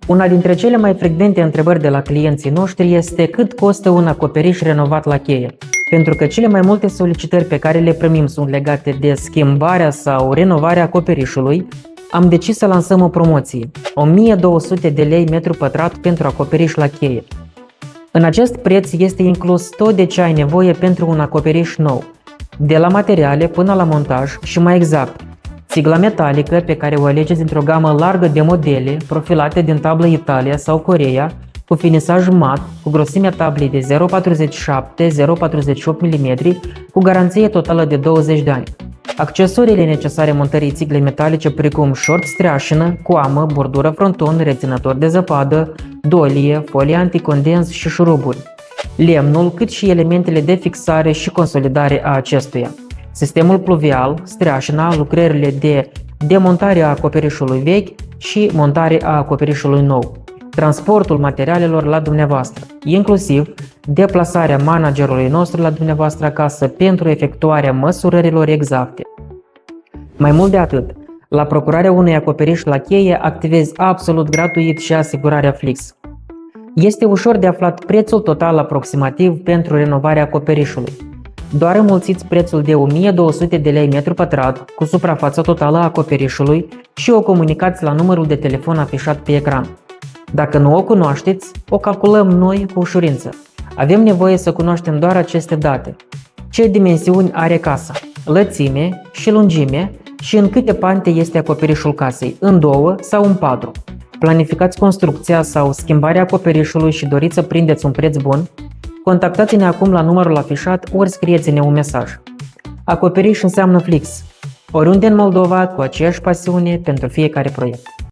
Una dintre cele mai frecvente întrebări de la clienții noștri este cât costă un acoperiș renovat la cheie. Pentru că cele mai multe solicitări pe care le primim sunt legate de schimbarea sau renovarea acoperișului, am decis să lansăm o promoție, 1200 de lei metru pătrat pentru acoperiș la cheie. În acest preț este inclus tot de ce ai nevoie pentru un acoperiș nou, de la materiale până la montaj și mai exact, țigla metalică pe care o alegeți dintr-o gamă largă de modele profilate din tablă Italia sau Coreea, cu finisaj mat, cu grosimea tablei de 0,47-0,48 mm, cu garanție totală de 20 de ani. Accesoriile necesare montării țiglei metalice precum șort streașină, coamă, bordură fronton, reținător de zăpadă, dolie, folie anticondens și șuruburi. Lemnul, cât și elementele de fixare și consolidare a acestuia. Sistemul pluvial, streașina, lucrările de demontare a acoperișului vechi și montare a acoperișului nou. Transportul materialelor la dumneavoastră, inclusiv deplasarea managerului nostru la dumneavoastră acasă pentru efectuarea măsurărilor exacte. Mai mult de atât, la procurarea unui acoperiș la cheie activezi absolut gratuit și asigurarea Flix. Este ușor de aflat prețul total aproximativ pentru renovarea acoperișului. Doar înmulțiți prețul de 1200 de lei metru pătrat cu suprafața totală a acoperișului și o comunicați la numărul de telefon afișat pe ecran. Dacă nu o cunoașteți, o calculăm noi cu ușurință. Avem nevoie să cunoaștem doar aceste date. Ce dimensiuni are casa, lățime și lungime și în câte pante este acoperișul casei, în 2 sau în 4. Planificați construcția sau schimbarea acoperișului și doriți să prindeți un preț bun? Contactați-ne acum la numărul afișat ori scrieți-ne un mesaj. Acoperiș înseamnă Flix. Oriunde în Moldova, cu aceeași pasiune pentru fiecare proiect.